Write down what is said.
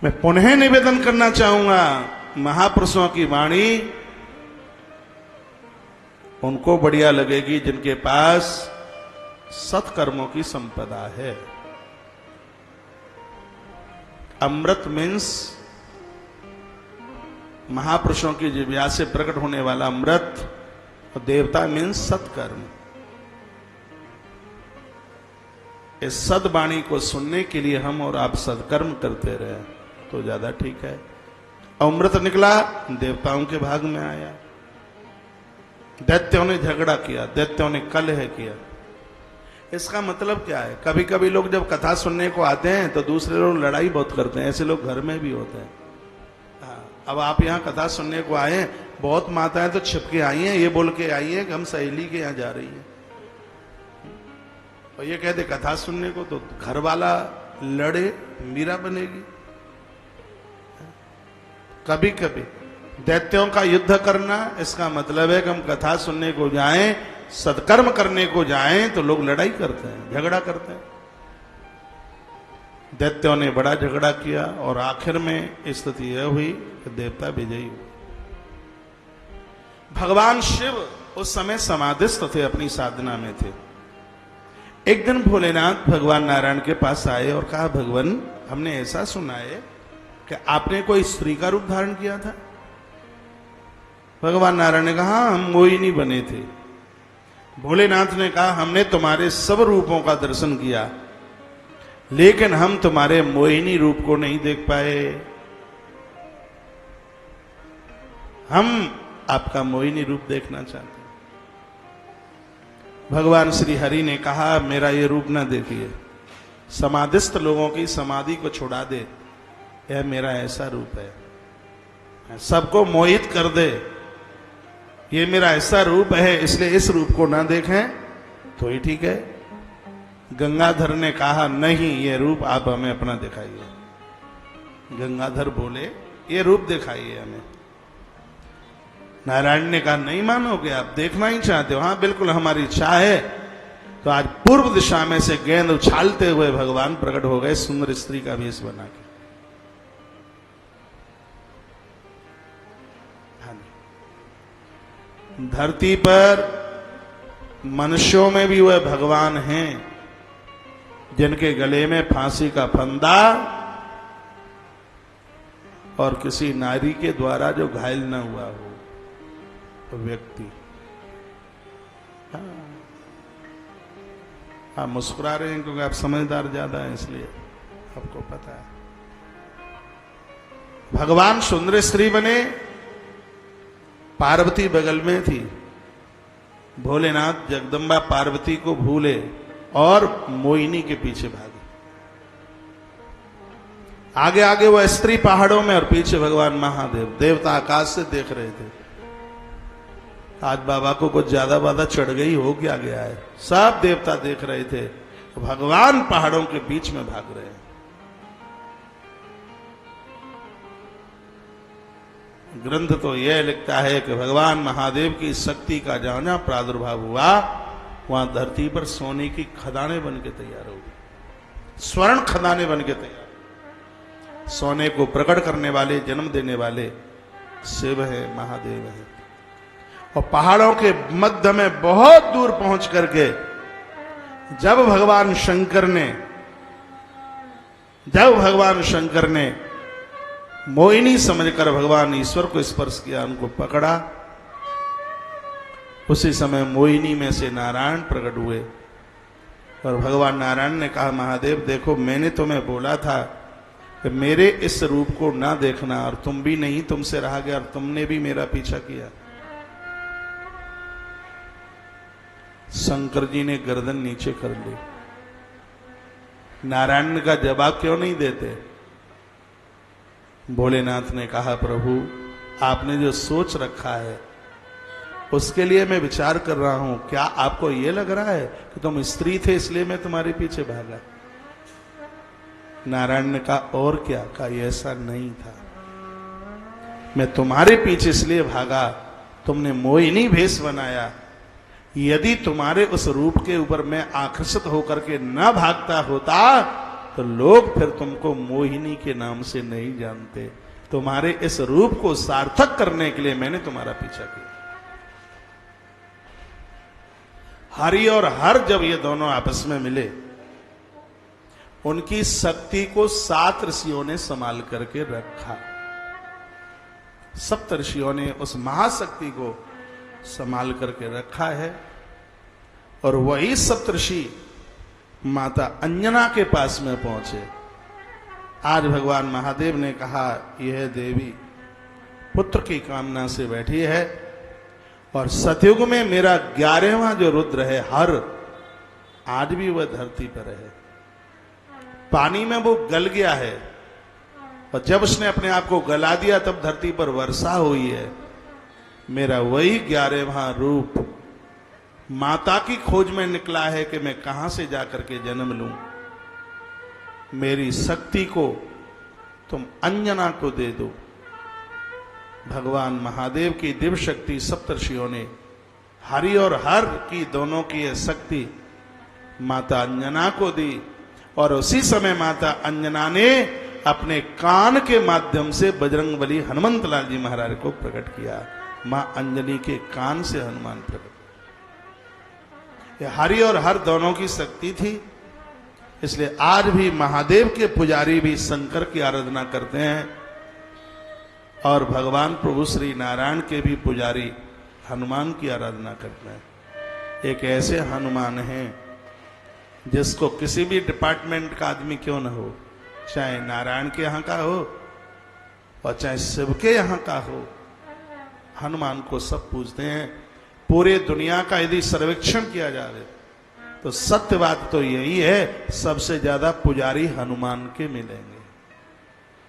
मैं पुनः निवेदन करना चाहूंगा, महापुरुषों की वाणी उनको बढ़िया लगेगी जिनके पास सत्कर्मों की संपदा है। अमृत मीन्स महापुरुषों की जिह्वा से प्रकट होने वाला अमृत, और देवता मीन्स सत्कर्म। इस सद्वाणी को सुनने के लिए हम और आप सत्कर्म करते रहे तो ज्यादा ठीक है। अमृत निकला, देवताओं के भाग में आया। दैत्यों ने झगड़ा किया, दैत्यों ने कलह किया। इसका मतलब क्या है? कभी कभी लोग जब कथा सुनने को आते हैं तो दूसरे लोग लड़ाई बहुत करते हैं। ऐसे लोग घर में भी होते हैं। अब आप यहाँ कथा सुनने को आए हैं, बहुत माताएं तो छिपके आई हैं, ये बोल के आई है कि हम सहेली के यहाँ जा रही हैं, और ये कहते कथा सुनने को, तो घर वाला लड़े मीरा बनेगी। कभी कभी दैत्यों का युद्ध करना, इसका मतलब है कि हम कथा सुनने को जाएं, सत्कर्म करने को जाएं, तो लोग लड़ाई करते हैं, झगड़ा करते हैं। दैत्यों ने बड़ा झगड़ा किया और आखिर में स्थिति यह हुई कि देवता विजयी हुए। भगवान शिव उस समय समाधिस्थ थे, अपनी साधना में थे। एक दिन भोलेनाथ भगवान नारायण के पास आए और कहा, भगवान हमने ऐसा सुना है कि आपने कोई स्त्री का रूप धारण किया था। भगवान नारायण ने कहा, हम मोहिनी बने थे। भोलेनाथ ने कहा, हमने तुम्हारे सब रूपों का दर्शन किया, लेकिन हम तुम्हारे मोहिनी रूप को नहीं देख पाए। हम आपका मोहिनी रूप देखना चाहते हैं। भगवान श्री हरि ने कहा, मेरा ये रूप ना देखिए, समाधिस्थ लोगों की समाधि को छुड़ा दे, यह मेरा ऐसा रूप है, सबको मोहित कर दे, ये मेरा ऐसा रूप है, इसलिए इस रूप को ना देखें तो ही ठीक है। गंगाधर ने कहा, नहीं, ये रूप आप हमें अपना दिखाइए। गंगाधर बोले, ये रूप दिखाइए हमें। नारायण ने कहा, नहीं मानोगे, आप देखना ही चाहते हो? हाँ बिल्कुल, हमारी इच्छा है। तो आज पूर्व दिशा में से गेंद उछालते हुए भगवान प्रकट हो गए, सुंदर स्त्री का वेश बना के। धरती पर मनुष्यों में भी वह भगवान हैं जिनके गले में फांसी का फंदा और किसी नारी के द्वारा जो घायल न हुआ हो तो व्यक्ति। आप मुस्कुरा रहे हैं क्योंकि आप समझदार ज्यादा हैं, इसलिए आपको पता है। भगवान सुंदर स्त्री बने, पार्वती बगल में थी। भोलेनाथ जगदम्बा पार्वती को भूले और मोहिनी के पीछे भागे। आगे आगे वह स्त्री पहाड़ों में और पीछे भगवान महादेव। देवता आकाश से देख रहे थे। आज बाबा को कुछ ज्यादा बाधा चढ़ गई, हो क्या गया है? सब देवता देख रहे थे, भगवान पहाड़ों के बीच में भाग रहे हैं। ग्रंथ तो यह लिखता है कि भगवान महादेव की शक्ति का जहां प्रादुर्भाव हुआ, वहां धरती पर सोने की खदानें बन के तैयार हो गई, स्वर्ण खदानें बन के तैयार। सोने को प्रकट करने वाले, जन्म देने वाले शिव है, महादेव है। और पहाड़ों के मध्य में बहुत दूर पहुंच करके जब भगवान शंकर ने मोहिनी समझकर भगवान ईश्वर को स्पर्श किया, उनको पकड़ा, उसी समय मोहिनी में से नारायण प्रकट हुए। और भगवान नारायण ने कहा, महादेव देखो, मैंने तुम्हें बोला था कि मेरे इस रूप को ना देखना, और तुम भी नहीं, तुमसे रहा गया, और तुमने भी मेरा पीछा किया। शंकर जी ने गर्दन नीचे कर ली। नारायण का जवाब क्यों नहीं देते? भोलेनाथ ने कहा, प्रभु आपने जो सोच रखा है उसके लिए मैं विचार कर रहा हूं। क्या आपको यह लग रहा है कि तुम स्त्री थे इसलिए मैं तुम्हारे पीछे भागा? नारायण ने कहा, और क्या? कहा, ऐसा नहीं था, मैं तुम्हारे पीछे इसलिए भागा, तुमने मोहिनी भेष बनाया। यदि तुम्हारे उस रूप के ऊपर मैं आकर्षित होकर के न भागता होता तो लोग फिर तुमको मोहिनी के नाम से नहीं जानते। तुम्हारे इस रूप को सार्थक करने के लिए मैंने तुम्हारा पीछा किया। हरि और हर जब ये दोनों आपस में मिले, उनकी शक्ति को 7 ऋषियों ने संभाल करके रखा। सप्त ऋषियों ने उस महाशक्ति को संभाल करके रखा है। और वही सप्तऋषि माता अंजना के पास में पहुंचे। आज भगवान महादेव ने कहा, यह देवी पुत्र की कामना से बैठी है और सतयुग में मेरा 11वां जो रुद्र है हर, आज भी वह धरती पर है। पानी में वो गल गया है और जब उसने अपने आप को गला दिया तब धरती पर वर्षा हुई है। मेरा वही 11वां रूप माता की खोज में निकला है कि मैं कहां से जाकर के जन्म लूं। मेरी शक्ति को तुम अंजना को दे दो। भगवान महादेव की दिव्य शक्ति सप्तर्षियों ने हरि और हर की दोनों की यह शक्ति माता अंजना को दी। और उसी समय माता अंजना ने अपने कान के माध्यम से बजरंगबली हनुमंत लाल जी महाराज को प्रकट किया। मां अंजलि के कान से हनुमान प्रकट। यह हरि और हर दोनों की शक्ति थी। इसलिए आज भी महादेव के पुजारी भी शंकर की आराधना करते हैं और भगवान प्रभु श्री नारायण के भी पुजारी हनुमान की आराधना करते हैं। एक ऐसे हनुमान हैं जिसको किसी भी डिपार्टमेंट का आदमी क्यों न हो, चाहे नारायण के यहां का हो और चाहे शिव के यहां का हो, हनुमान को सब पूजते हैं। पूरे दुनिया का यदि सर्वेक्षण किया जाए तो सत्य बात तो यही है, सबसे ज्यादा पुजारी हनुमान के मिलेंगे।